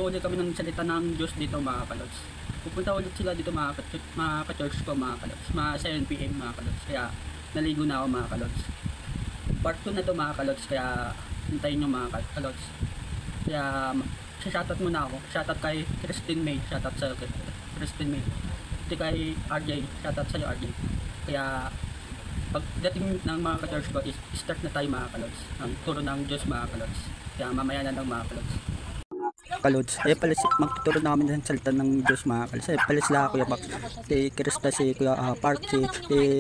ulit kami ng salita ng Diyos dito mga kalods. Pupunta ulit sila dito mga ka-church ko mga kalods. Mga 7 PM mga kalods. Kaya naligo na ako mga kalods. Part 2 na to mga kalods. Kaya hintayin nyo mga kalods. Kaya shoutout muna ako. Shoutout kay Christine May. Shoutout sa Christine May. Ito kay RJ. Shoutout sa'yo RJ. Kaya pagdating ng mga ka-church ko, start na tayo mga kalods. Ang turo ng Diyos mga kalods. Kaya mamaya na lang mga kalods. Kalods, ayun pala magtuturo na kami ng salita ng Diyos mga kalods. Ayun pala sila Kuya Max, si Krista, si Kuya Park, si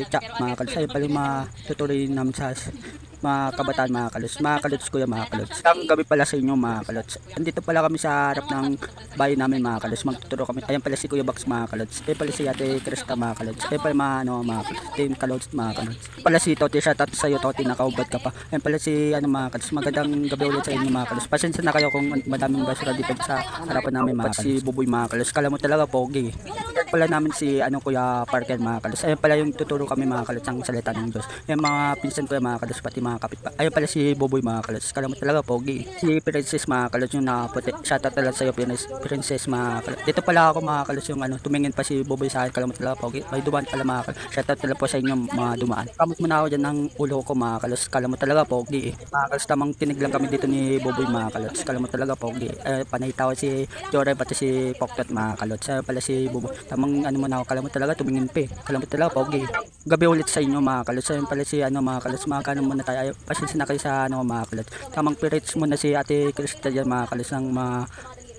Chak mga kalods. Ayun pala yung matutuloy namin sa mga kabataan mga kalods. Mga kalods Kuya mga kalods. Ang gabi pala sa inyo mga kalods. Andito pala kami sa harap ng bahay namin mga kalods. Magtuturo kami. Ayun pala si Kuya Max mga kalods. Ayun pala si Ate Krista mga kalods. Ayun pala mga team kalods mga kalods. Pala si Toti, shoutout sa iyo Toti, nakaubad ka pa. Ayun pala si mga kalods. Magandang gabi ulit sa inyo mga kalods. Pasensya na kayo kung madaming basura dito sa harapan namin mga kalods. Si Buboy mga kalods. Kala mo talaga pogi. Pala namin si Kuya Parker mga kalods. Ayun pala yung tuturo kami mga kalods ang salita ng Diyos. Ayun mga pinsan ko mga kalods, pati mga kapit pa. Ayun pala si Buboy mga kalods. Kala mo talaga pogi. Si Princess mga kalods yung nakaputi. Shoutout talaga sa iyo Princess mga kalods. Dito pala ako mga kalods yung tumingin pa si Buboy sa akin. Kala mo talaga pogi. May dumaan pala mga kalods. Shoutout talaga po sa inyo mga dumaan. Kamot mo na ako dyan ng ulo ko mga kalods. Kala mo talaga pogi Mga kalods, tamang tinig lang kami dito ni Buboy mga kalods. Kala mo talaga pogi. Panay tawa si Joray pati si Poktot mga kalods. Ayun pala si Buboy. Tamang mo na ako. Kala mo talaga tumingin pa Kala mo talaga pogi. Gabi ulit sa inyo mga kalods. Ayun pala si mga kalods. Makakano muna tayo. Pasensya na kayo sa mga kalods. Tamang pirits muna si Ate Krista dyan mga kalods ng mga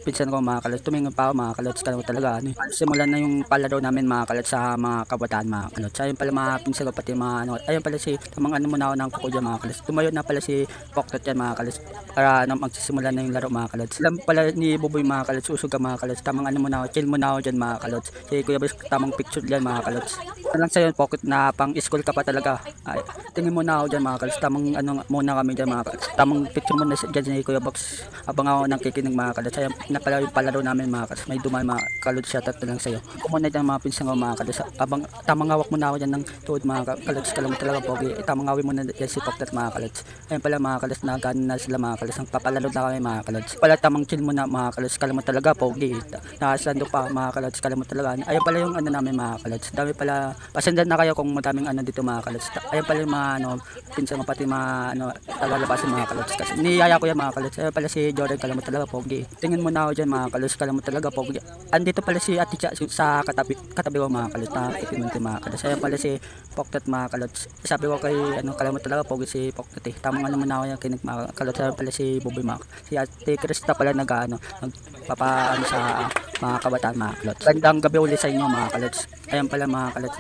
pinsan ko mga kalods. Tumingin pa ako mga kalods. Kala mo talaga simulan na yung palaro namin mga kalods sa mga kabataan mga kalods. Ayun pala mga pinsan ko pati mga ayun pala si tamang muna ako ng kuko dyan mga kalods. Tumayo na pala si Poktot dyan mga kalods para magsisimula na yung laro mga kalods. Alam pala ni Buboy mga kalods, usog ka mga kalods. Tamang muna ako, chill muna ako dyan mga kalods. Si Kuya Boys, tamang picture dyan mga kalods. Alam sa'yo Pocket na pang school ka pa talaga. Ay, tingin muna ako dyan mga kalods. Tamang muna kami dyan mga kalods. Tamang picture muna dyan si Kuya Box. Abang ako ng kikinig mga kalods. Ayun na pala yung palaro namin mga kalods. May dumaan mga kalods, shoutout na lang sa'yo. Kung muna dyan mga pinsan ko mga kalods. Abang tamang hawak muna ako dyan ng tuhod mga kalods. Kala mo talaga pogi. Tamang hawak muna dyan si Pocket mga kalods. Ayun pala mga kalods, nagano na sila mga kalods. Ang papalaro na kami mga kalods. Pala tamang chill muna mga kalods. Kala mo talaga pogi. Nakasando pa mga kalods. Kala mo talaga. Ayun pala yung namin mga kalods. Dami pala. Pasendan na kayo kung madaming dito mga kalods. Ayun pala yung mga pinsan mo pati mga tagalabasin mga kalods. Kasi niyaya ko yan mga kalods. Ayun pala si Jordan. Kala mo talaga pogi. Tingin mo na ako dyan mga kalods. Kala mo talaga pogi. Andito pala si Ate Cha sa katabi ko mga kalods. Nakikipin mga kalods. Ayun pala si Poktot mga kalods. Sabi ko kay kala mo talaga pogi si Poktot Tamang muna ako yung kinig mga kalods. Ayun pala si Buboy mga si Ate Krista pala nagpapaano sa mga kabataan mga kalods. Gandang gabi ulit sa inyo mga kalods. Ayun pala mga kalods,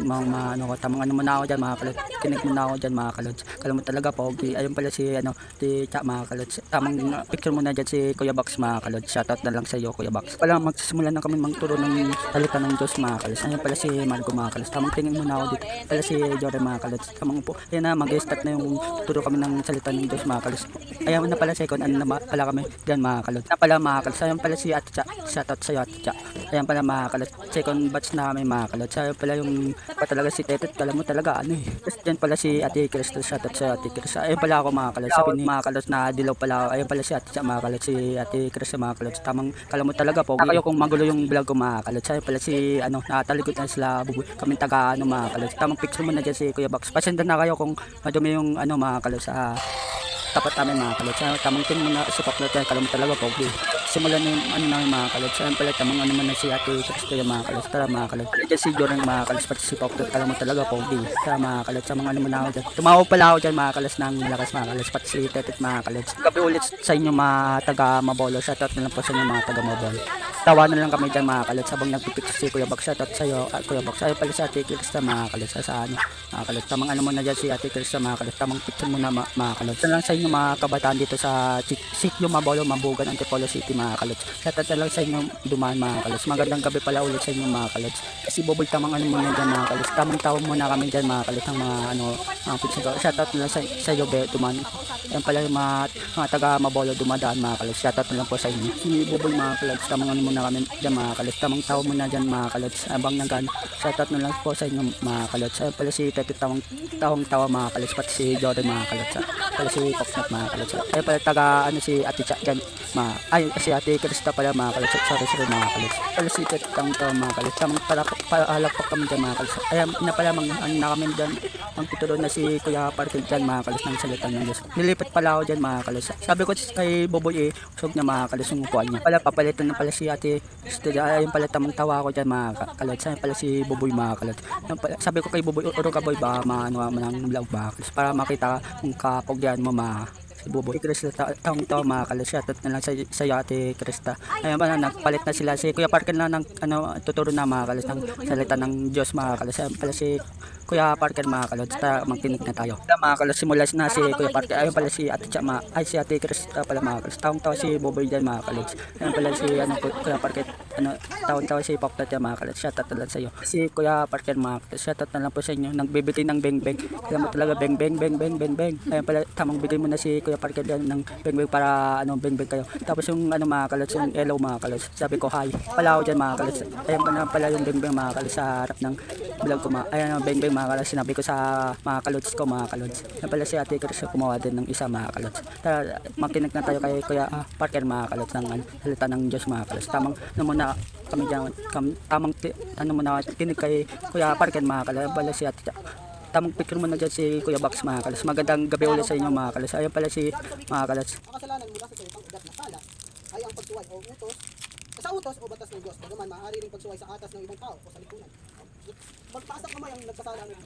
tamang muna ako dyan mga kalods. Kinig muna ako dyan mga kalods. Kala mo talaga pogi. Ayun pala si si Cha mga kalods. Tamang picture muna dyan si Kuya Box mga kalods. Shoutout na lang sa iyo Kuya Box. Pala magsisimula na kami magturo ng salita ng Diyos mga kalods. Ayun pala si Marco mga kalods. Tamang tingin muna ako dito. Pala si Jordan mga kalods. Tamang po. Ayun na mag-start na yung turo kami ng salita ng Diyos mga kalods. Ayun na pala second na pala kami dyan mga kalods. Na pala mga kalods. Ayun pala si Ate Cha. Shoutout sa iyo Ate Cha. Ayun pala mga kalods. Second batch na kami mga kalods. Ayun pala yung talaga si Tetet. Kala mo talaga Tapos dyan pala si Ate Krista. Shoutout sa Ate Krista. Ayun pala ako mga kalods. Sabi ni mga kalods na dilaw pala ako. Ayun pala si Ate Cha mga kalods. Si Ate Krista mga kalods. Tamang kala mo talaga po. Kayo kung magulo yung vlog ko mga kalods. Ayun pala si nakatalikod na sila Buboy. Kaming taga mga kalods. Tamang picture mo na dyan si Kuya Box. Pasenda na kayo kung madumi yung mga kalods sa tapat namin mga kalods. Tamang tin mo na si Poktot yan. Kala mo talaga pogi. Simulan na yung namin mga kalods. Ayun pala tamang muna si Ate Krista yung mga kalods. Tara mga kalods. Dyan si Jordan mga kalods. Pati si Poktot. Kala mo talaga pogi. Tara mga kalods. Tamang muna ako dyan. Tumawa pala ako dyan mga kalods ng malakas mga kalods. Pati si Tetet mga kalods. Gabi ulit sa inyo mga taga Mabolo. Shoutout na lang po sa inyo mga taga Mabolo. Tawa na lang kami dyan mga kalods. Habang nagpipicture si Kuya Box. Shoutout sa iyo Kuya Box. Ayun pala si Ate Krista mga kalods. Sa mga kalods. Tamang muna dyan si Ate Krista mga kalods. Tamang picture muna mga kalods. Ito lang sa inyo mga kabataan dito sa Sitio Mabolo, Mabugan, Antipolo City mga kalods. Shoutout na lang sa inyo dumaan mga kalods. Magandang gabi pala ulit sa inyo mga kalods. Kasi Buboy tamang muna dyan mga kalods. Tamang tawag muna kami dyan mga kalods. Ang mga picture ko. Shoutout na lang sa iyo dumaan. Yan pala yung mga taga Mabolo dumadaan mga kalods. Shoutout na lang po sa inyo. Si Buboy mga kalods. Tamang muna kami dyan mga kalods. Tamang tawag muna dyan mga kalods. Abang nagano. Shoutout na lang po sa inyo mga kalods. Yan pala si Tete tawang tawa mga kalods. Pati si Jordan mga kalods. Pala si Poknat mga kalods. Ay pala taga si Ate Cha dyan. Si si Ate Krista pala mga kalods. Sorry mga kalods. Pala si Tetang to mga kalods. Tamang palakpak kami dyan mga kalods. Ayan na pala na kami dyan. Ang titulo na si Kuya Parker dyan mga kalods ng salita ng Diyos. Nilipat pala ako dyan mga kalods. Sabi ko kay Boboy usog na mga kalods yung upuan niya. Pala papalitan na pala si Ate Krista. Ayun pala tamang tawa ko dyan mga kalods. Ayun pala si Boboy mga kalods. Sabi ko kay Boboy, uro ka boy ba maano ng vlog ba kalods. Para makita kung kapogyan mo si Boboy Krista taong to mga kalods. Shoutout na lang sa Ate Krista. Ayun pala nagpalit na sila si Kuya Parker na ng tuturo na mga kalods ng salita ng Diyos mga kalods. Ayun pala si Kuya Parker mga kalods, magtinig na tayo. Mga kalods, simulas na si Kuya Parker. Ayun pala si Ate Chama, si Ate Krista pala mga kalods. Taong-tawa si Boboy dyan mga kalods. Ayun pala si Kuya Parker, taong-tawa si Poktot dyan mga kalods. Shoutout na lang sa iyo. Si Kuya Parker mga kalods, shoutout na lang po sa inyo. Nagbibigay ng beng-beng. Kaya mo talaga beng-beng. Ayun pala, tamang bigay mo na si Kuya Parker dyan ng beng-beng para beng-beng kayo. Tapos yung mga kalods, yung hello mga kalods. Sabi ko hi. Pala ako dyan mga kalods. Ayun pala yung beng-beng mga kalods sa harap ng vlog ko. Ayun beng-beng mga kalods, sinabi ko sa mga kalods ko mga kalods. Yan pala si Ate Krista gumawa din ng isa mga kalods. Tara, makinig na tayo kay Kuya Parker mga kalods ng salita ng Diyos mga kalods. Tamang muna kami dyan, tamang muna kinig kay Kuya Parker mga kalods. Yan pala si Ate tamang picture muna dyan si Kuya Box mga kalods. Magandang gabi ulit sa inyo mga kalods. Ayun pala si mga kalods. Ang kasalanan mula sa salitang ugat na pala ay ang pagsuway o utos sa utos o batas ng Diyos. Bagaman maaari ring pagsuway sa atas ng ibang tao o sa lipunan. Magtaas ang kamay ang nagkasala ng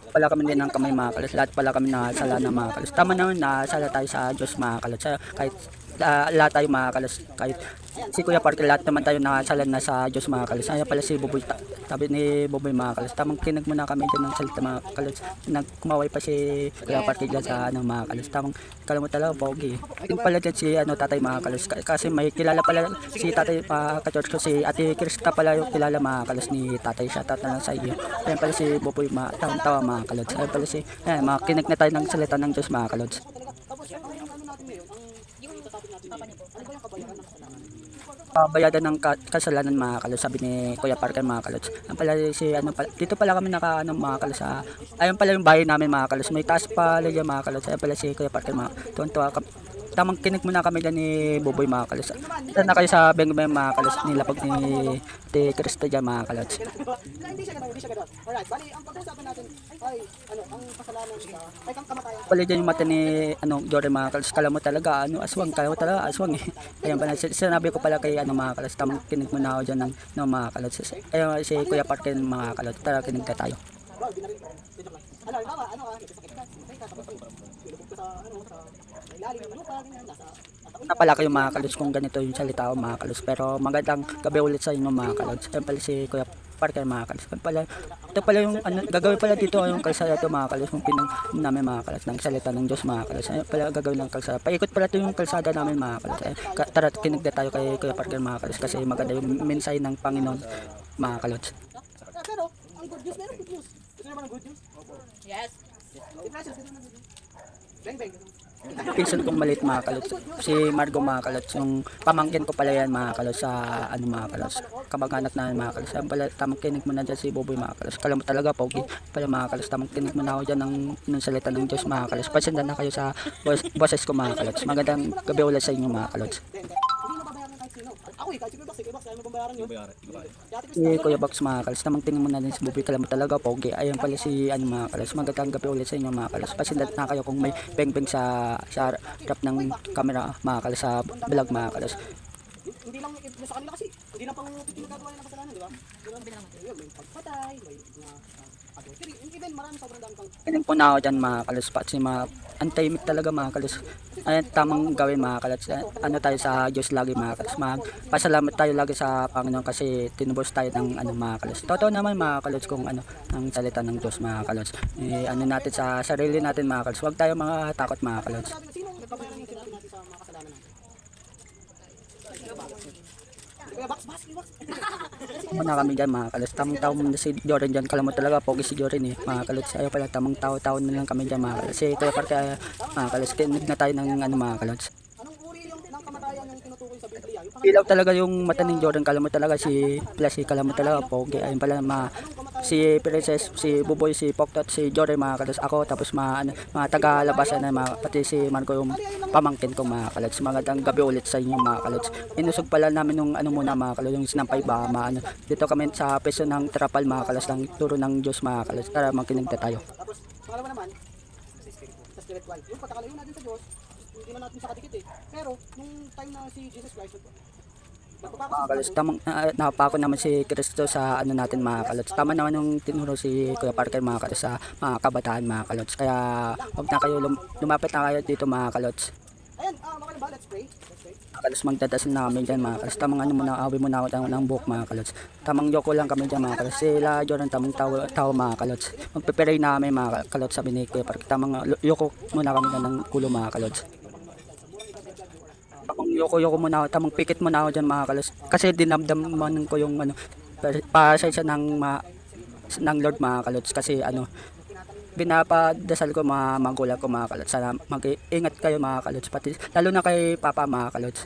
Pala kami din ng kamay mga kalods. Lahat pala kami nakasala ng mga kalods. Tama naman nasala tayo sa Diyos mga kalods. Kahit lahat tayo mga kalods. Kahit si Kuya Parker, lahat naman tayo nakasala na sa Diyos mga kalods. Ayun pala si Boboy. Sabi ni Boboy mga kalods. Tamang kinig muna kami dyan ng salita mga kalods. Kumaway pa si Kuya Parker dyan sa mga kalods. Tamang kala mo talaga pogi. Yung pala dyan si tatay mga kalods. Kasi may kilala pala si tatay ka-church ko. Si Ate Krista pala yung kilala mga kalods ni tatay. Shoutout na lang sa iyo. Ayun pala si Boboy tawa mga kalods. Ayun pala si makinig na tayo ng salita ng Diyos mga kalods. tapos ang natin ngayon, yung topic natin ngayon, ano ba yung kabayaran ng kasalanan? Bayadan ng kasalanan mga kalods, sabi ni Kuya Parker mga kalods. Ang pala si dito pala kami mga kalods sa ayun pala yung bahay namin mga kalods. May taas pala dyan mga kalods. Ayun pala si Kuya Parker mga tuwan-tuwa tamang kinig muna kami dyan ni Boboy mga kalods. Ito na kayo sa beng-beng mga kalods nilapag ni Ate Krista dyan mga kalods. Hindi siya ganun. Alright, bali ang pag-uusapan natin ay ang kasalanan ay kang kamatayan. Pala dyan yung mata ni Jory mga kalods. Kala mo talaga aswang, kala mo talaga aswang eh. Ayun pala sinabi ko pala kay mga kalods, tamang kinig muna ako dyan ng mga kalods. Ayun si Kuya Parker mga kalods. Tara kinig ka tayo. Wow, binaril ko. Halimbawa, nagkasakit ka, tapos ilubog ka sa ilalim ng lupa, ganyan, nasa Napala kayo mga kalods kung ganito yung salita ko mga kalods. Pero magandang gabi ulit sa inyo mga kalods. Ayun pala si Kuya Parker mga kalods. Ito pala yung gagawin pala dito yung kalsada ito mga kalods. Yung pinang namin mga kalods ng salita ng Diyos mga kalods. Ayun pala gagawin ng kalsada. Paikot pala ito yung kalsada namin mga kalods. Tara kinig na tayo kay Kuya Parker mga kalods. Kasi maganda yung mensahe ng Panginoon mga kalods. pero, ang good news, meron good news. Gusto naman ang good news? Yes. Bang. Pinsan kong maliit mga kalods. Si Margo mga kalods. Yung pamangkin ko pala yan mga kalods sa mga kalods. Kamag-anak na mga kalods. Ayun pala tamang kinig mo na dyan si Boboy mga kalods. Kala mo talaga pogi. Pala mga kalods. Tamang kinig mo na ako dyan ng salita ng Diyos mga kalods. Pasendan na kayo sa boses ko mga kalods. Magandang gabi ulit sa inyo mga kalods. Hindi mo babayaran kahit sino. Ako kahit si Kuya Box, kaya mo babayaran yun. Si Kuya Box mga kalods. Tamang tingin mo na din si Boboy. Kala mo talaga pogi. Ayun pala si mga kalods. Magandang gabi ulit sa inyo mga kalods. Pasendan na kayo kung may beng-beng sa harap ng camera mga kalods sa vlog mga kalods. Hindi lang sa kanila kasi, hindi lang pang pinagagawa ng kasalanan, di ba? May pagpatay, may adultery, even marami sobrang dami pang Kinig po na ako dyan mga kalods. Kasi antahimik talaga mga kalods. Ayun tamang gawin mga kalods. Tayo sa Diyos lagi mga kalods. Pasalamat tayo lagi sa Panginoon kasi tinubos tayo ng mga kalods. Totoo naman mga kalods kung ang salita ng Diyos mga kalods. Natin sa sarili natin mga kalods. Huwag tayo mga takot mga kalods. sino ang nagbabayaran yung sinabi natin sa mga kasalanan natin? Kuya Box. Muna kami dyan mga kalods. Tamang tao muna si Joren dyan. Kala mo talaga pogi si Joren eh mga kalods. Ayaw pala tamang tao na lang kami dyan mga kalods. Ito parte mga kalods. Kinig na tayo ng mga kalods. Anong uri ng kamatayan yung tinutukoy sa Biblia? Yung Ilaw talaga yung mata ni Jordan, kala mo talaga si Plus, kala mo talaga pogi. Ayun pala si Princess, si Buboy, si Poktot, si Jordan mga kalods, ako, tapos mga taga-labasan na pati si Marco yung pamangkin ko mga kalods. Magandang gabi ulit sa inyo mga kalods. Inusog pala namin nung ano muna mga kalods, yung sinampay ba, dito kami sa peso ng trapal mga kalods, ng turo ng Diyos mga kalods. Tara, makinig na tayo. Tapos, pangalawa naman, sa spiritual. Yung pagkakalayo natin sa Diyos, hindi na natin sa kadikit eh. Pero, nung time na si Jesus Christ, Mga kalods, tamang napako naman si Kristo sa ano natin mga kalods. Tama naman yung tinuro si Kuya Parker mga kalods sa mga kabataan mga kalods. Kaya huwag na kayo lumapit na kayo dito mga kalods. ayan, okay na ba? Let's pray. Let's pray. Mga kalods, magdadasal na kami dyan mga kalods. Tamang ano muna, awi muna ako ng buhok mga kalods. Tamang yoko lang kami dyan mga kalods. Sila Jordan, tamang tao mga kalods. Magpipiray na kami mga kalods, sabi ni Kuya Parker. Tamang yoko muna kami dyan ng ulo mga kalods. Tamang yoko muna ako, tamang pikit muna ako dyan mga kalos. Kasi dinamdaman ko yung ano, pasensya ng Lord mga kalods. Kasi ano, binapadasal ko mga magulang ko mga kalods. Sana mag-ingat kayo mga kalods. Pati, lalo na kay Papa mga kalods.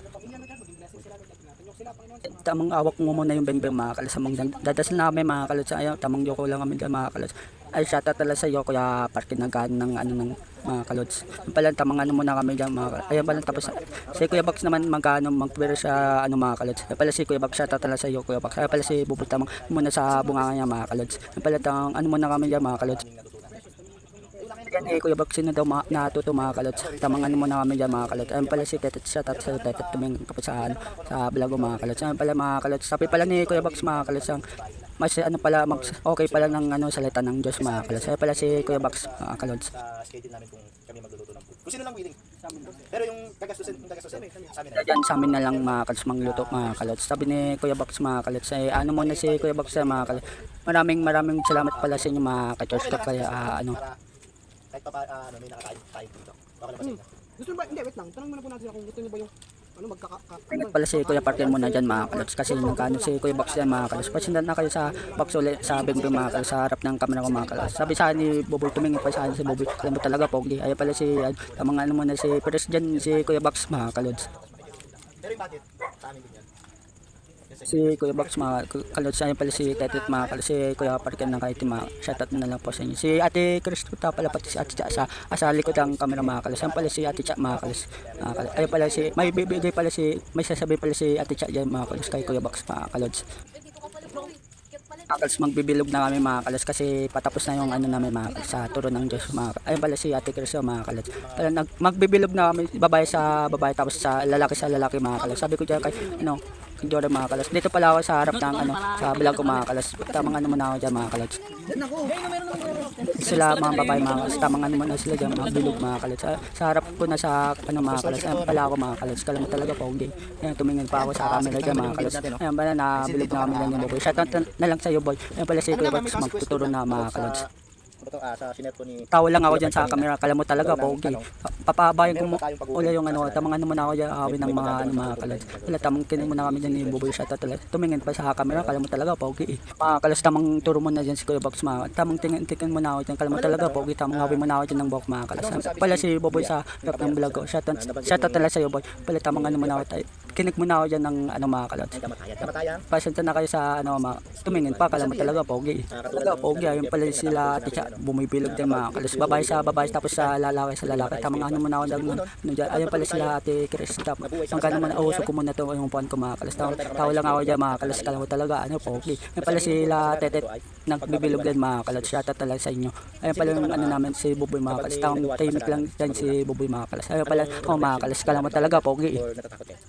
Tamang awak mo muna yung bengbeng mga kalods. Dadasal na kami mga kalods. Ayaw, tamang yoko lang kami dyan mga kalods. Ay, shoutout talaga sa iyo Kuya Parker, nagkaan ng ano ng mga kalods. Yung pala tamang ano muna kami diyan mga. Ayan pala, tapos si Kuya Box naman magpwede sa ano mga kalods. Yung pala si Kuya Box, shoutout talaga sa iyo Kuya Box. Ayan pala si Bubul, tamang muna sa bunganga niya mga kalods. Yung pala tamang ano muna kami diyan mga kalods. Yan eh, Kuya Box, sino daw natuto mga kalods. Tamang ano muna kami diyan mga kalods. Ayan pala si Tetet, shoutout sa Tetet, tumingin kapag sa vlog mga kalods. Ayan pala mga kalods. Sabi pala ni Kuya Box mga kalods, ang mas ano pala, okay pala ng ano salita ng Diyos mga kalods. Ay pala si Kuya Box mga kalods. Schedule namin kung kami magluluto ng food. Kung sino lang willing. Pero yung tagastusin sa amin na. Diyan sa amin na lang mga kalods mangluto mga kalods. Sabi ni Kuya Box mga kalods, ay ano muna si Kuya Box mga kalods. Maraming salamat pala sa inyo mga ka-church ko, kaya ano. Kahit pa ano may nakakain dito. Baka naman sa inyo. Gusto nyo ba? Hindi, wait lang. Tanong muna po natin sila kung gusto nyo ba yung Ingat pala si Kuya Parker muna dyan mga kalods, kasi nagkano si Kuya Box dyan mga kalods. Pasindan na kayo sa box ulit sa bengbeng mga kalods, sa harap ng camera ko mga kalods. Sabi sa ni Boboy, tumingin pa sa akin si Boboy, alam mo talaga pogi. Ay pala si tamang ano muna si Pres dyan, si Kuya Box mga kalods. Pero yung budget, sa amin din yan. Si Kuya Box mga kalods, ayun pala si Tetet mga kalods, si Kuya Parker ng kahit mga shoutout na lang po sa inyo. Si Ate Kristuta pala, pati si Ate Cha sa likod ng camera mga kalods. Ayun pala si Ate Cha mga kalods. Ayun pala si, may sasabihin pala si Ate Cha dyan mga kalods kay Kuya Box mga kalods. Kalods, magbibilog na kami mga kalods kasi patapos na yung ano namin mga kalods, sa turo ng Diyos mga. Ayun pala si Ate Kristo mga kalods. Pala magbibilog na kami, babae sa babae tapos sa lalaki mga kalods. Sabi ko dyan kay ano, Jordan mga kalos. Dito pala ako sa harap ng ano, sa vlog ko mga kalos. Tamang ano muna ako dyan mga kalos. Sila mga babae mga kalos. Tamang ano muna sila dyan, mga bilog mga kalos. Sa harap ko na sa ano mga kalos. Ayan pala ako mga kalos. Kala mo talaga pogi. Ayan, tumingin pa ako sa camera dyan mga kalos. Ayan pala, nabilog na kami lang yung boy. Shoutout na lang sa'yo boy. Ayan pala si Kuya Box, magtuturo na mga kalos. Sa sinet ko ni Tawa lang ako dyan sa camera, kala mo talaga pogi. Papabayan ko ula yung ano, tamang ano muna ako dyan, awin ng mga ano mga kalos. Wala, tamang kinig muna kami dyan ni Buboy Shata talaga. Tumingin pa sa camera, kala mo talaga pogi. Mga kalos, tamang turo mo na dyan si Kuya Box mga. Tamang tingin muna ako dyan, kala mo talaga pogi. Tamang awin muna ako dyan ng buhok mga kalos. Pala si Buboy sa rap ng vlog ko. Shata talaga sa'yo boy. Pala tamang ano muna ako tayo. Kinig muna ako dyan ng ano mga kalos. kamatayan. Pasensya na kayo sa ano mga. Tumingin pa, kala mo talaga pogi. Talaga pogi, ayun pala sila Ticha, bumibilog din mga kalos. Babae sa babae tapos sa lalaki. Tamang ano muna ako ano dyan. Ayun pala sila Ate Chris. Tapos ang kano muna, usok ko muna to yung puan ko mga kalos. Tawa lang ako dyan mga kalos. Kala mo talaga ano pogi. Ayun pala sila Tetet, nagbibilog din mga kalos. Shoutout talaga sa inyo. Ayun pala yung ano namin si Buboy mga kalos. Tahimik lang dyan si Buboy mga kalos. Ayun pala mga kalos. Kala mo talaga pogi. Or natatakot eh.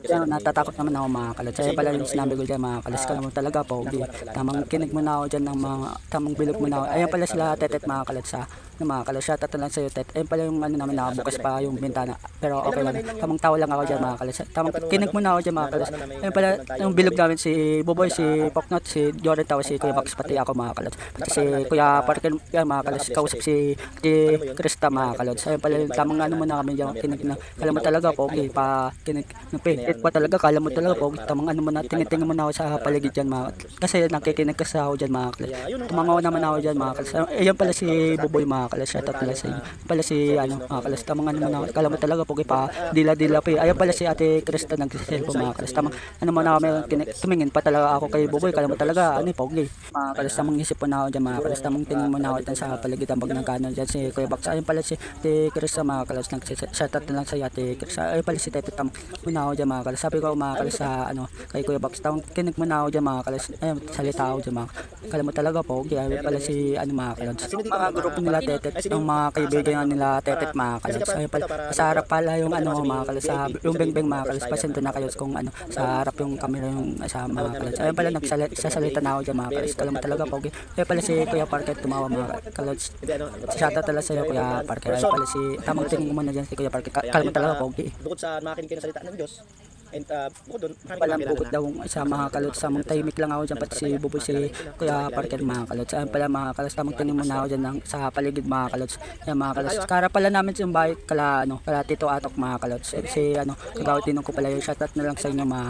Kaya natatakot naman ako mga kalos. Kaya pala yung sinabi ko dyan mga kalos. Kala mo talaga pogi. Tamang kinig mo na ako dyan ng mga tamang bilog mo na ako. Ayun pala sila Tetet mga kalos sa mga kalos. Shoutout lang sa'yo Tet. Ayun pala yung ano namin, nakabukas pa yung bintana. Pero okay lang. Tamang tawa lang ako dyan mga kalos. Tamang kinig mo na ako dyan mga kalos. Ayun pala yung bilog namin, si Buboy, si Poknot, si Jordan Tawa, si Kuya Box, pati ako mga kalos. Pati si Kuya Parker yan mga kalos. Kausap si Krista mga kalos. Ayun pala yung tamang ano mo na kami dyan. Kinig na. Kala mo talaga pogi. Kinig pa talaga. Kala mo talaga pogi. Tamang ano mo na. Tingin mo na ako sa paligid dyan mga. Kasi nakikinig kasi ako dyan mga kalos. Tumangaw naman ako dyan mga kalos. Ayun pala si Buboy mga kalos. Shoutout pala sa inyo. Pala si ano, ano, mga kalos. Tamang ano muna, kala mo talaga pogi pa, dila-dila pa. Ayun pala si Ate Krista nagsiselfo mga kalos. Tamang ano muna kami, tumingin pa talaga ako kay Buboy, kala mo talaga, ano, pogi. Mga kalos, tamang isip po na ako dyan mga kalos. Tamang tingin mo na ako dyan sa palagitan pag nagkano dyan si Kuya Bax. Ayun pala si Ate Krista mga kalos, nag-shoutout na lang sa Ate Krista. Ayun pala si Tete, tamang muna ako dyan mga kalos. Sabi ko mga kalos sa ano, kay Kuya Bax, tamang kinig muna ako dyan mga kalos. Ayun, salita ako dyan mga kalos. Kala mo talaga pogi. Ayun pala si ano mga kalos. Mga grupo nila Tetet, yung mga kaibigan nila Tetet mga kalos. Ayun pala, sa harap pala yung ano mga kalos, sa yung beng-beng mga kalos. Pasensya na kayo kung ano, sa harap yung camera yung sa mga kalos. Ayun pala, nagsasalita na ako dyan mga kalos. Kala mo talaga pogi. Ayun pala si Kuya Parker tumawa mga kalos. Shoutout talaga sa'yo Kuya Parker. Ayun pala si, tamang tingin mo na dyan si Kuya Parker. Kala mo talaga pogi. Bukod sa makinig kayo ng salita ng Diyos, and bukod doon, Palang bukod daw sa mga kalot sa mga tahimik lang ako dyan pati si Buboy si Kuya Parker mga kalot. Ayun pala mga kalot, tamang tingin mo na ako dyan sa paligid mga kalot. Yan mga kalot. Kara pala namin yung bahay kala ano, kala Tito Atok mga kalot. Si ano, kagawad din ko pala yung shoutout na lang sa inyo mga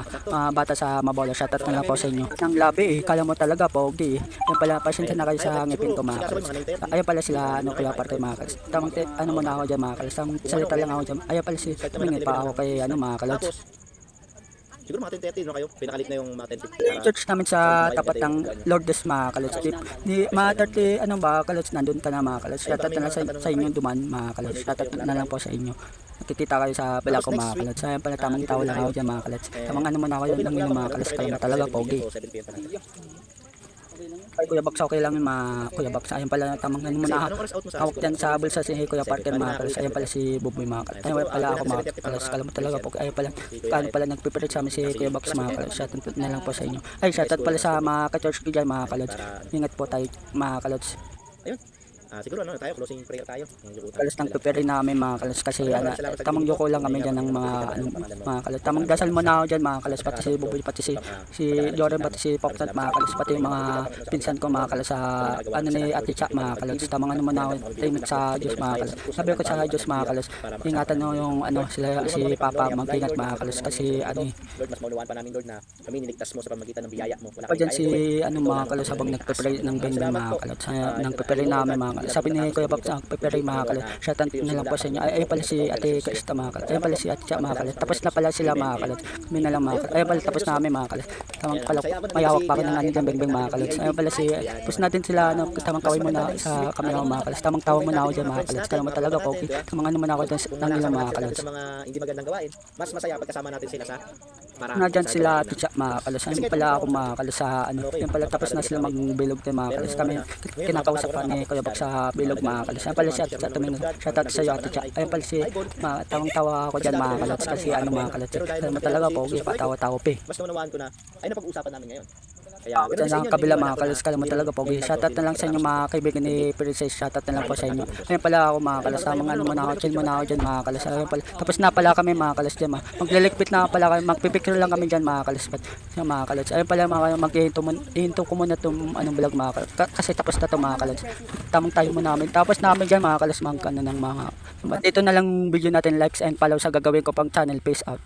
bata sa Mabola. Shoutout na lang po sa inyo. Ang labi eh, kala mo talaga pogi. Yan pala, pasensya na kayo sa ngipin ko mga kalot. Ayun pala sila ano, Kuya Parker mga kalot. Tamang ano mo na ako dyan mga kalot. Tamang salita lang ako dyan. Ayun pala si tumingin pa ako kay ano mga kalot. Siguro mga 10:30 no kayo, pinakalit na yung mga 10:50. Church namin sa tapat ng Lourdes mga kalots. Di mga 30 ano ba kalots, nandun ka na mga kalots. Shoutout na lang sa inyo duman mga kalots. Shoutout na lang po sa inyo. Nakikita kayo sa bala ko mga kalots. Sayang pala, tamang tao lang ako dyan mga kalots. Tamang ano muna ako yun ng mga kalots. Kaya mo talaga pogi. Ay Kuya Bax, okay lang yun mga Kuya Bax. Ayun pala, tamang ano muna hawak dyan sa bulsa si Kuya Parker mga kalots. Ayun pala si Buboy mga kalots. Ayun pala ako mga kalots. Kala mo talaga pogi. Ayun pala, paano pala nagpipirit sa amin si Kuya Bax mga kalots. Shoutout na lang po sa inyo. Ay, shoutout pala sa mga ka-church ko dyan mga kalots. Ingat po tayo mga kalots. Ayun. Siguro ano tayo, closing prayer tayo. Kalos nang prepare namin mga kalos kasi tamang yoko lang kami dyan ng mga kalos. Tamang dasal mo na ako dyan mga kalos, pati si Buboy, pati si Jordan, pati si Popsat mga kalos, pati yung mga pinsan ko mga kalos sa ano ni Ate Cha mga kalos. Tamang ano mo na ako, timid sa Diyos mga kalos. Sabi ko sa Diyos mga kalos, ingatan nyo yung ano sila, si Papa mag-ingat mga kalos kasi ano Lord, mas maunawaan pa namin Lord na kami niligtas mo sa pamagitan ng biyaya mo. Wala pa dyan si ano mga kalos habang nagprepare ng beng-beng mga kalos. Nagprepare namin mga kalos. Sabi ni Kuya Bax, prepare mga kalos. Shoutout na lang po sa inyo. Ayun pala si Ate Krista mga kalos. Ayun pala si Ate Cha mga kalos. Tapos na pala sila mga kalos. Kami na lang mga kalos. Ayun pala, tapos na kami mga kalos. Tamang pala, mayawak pa ako ng anong beng-beng mga kalos. Ayun pala si, tapos natin sila, ano, tamang kaway muna sa kamera mga kalos. Tamang tawa muna ako dyan mga kalos. Kala mo talaga pogi. Tamang ano muna ako dyan ng ilang mga kalos. Sa mga hindi magandang gawain, mas masaya pagkasama natin sila sa para Na dyan sila Ate Cha mga kalos. Ayun pala ako mga kalos sa ano. Ayun pala, tapos na sila magbilog din mga kalos. Kami kinakausap pa ni Kuya Bax sa bilog mga kalos. Ayun pala si Ate Cha tumingin. Shoutout sa iyo Ate Cha. Ayun pala si tawang-tawa ako dyan mga kalos kasi ano mga kalos. Kala mo talaga pogi, patawa-tawa pa eh. mas naunawaan ko na ay napag-usapan namin ngayon. Kaya Sa lang kabila mga kalos, kala mo talaga pogi. Shoutout na lang sa inyo mga kaibigan ni Princess. Shoutout na lang po sa inyo. Ayun pala ako mga kalos. Tamang ano muna ako, chill muna ako dyan mga kalos. Ayun pala. Tapos na pala kami mga kalos dyan. Maglilikpit na pala kami. Magpipicture lang kami dyan mga kalos. Yung mga kalos. Ayun pala mag-ihinto ko muna itong anong vlog mga kalos. Kasi tapos na ito mga kalos. Tamang tayo muna namin. Tapos namin dyan mga kalos. Mga ano ng mga. Dito na lang video natin, likes and follow sa gagawin ko pang channel. Peace out.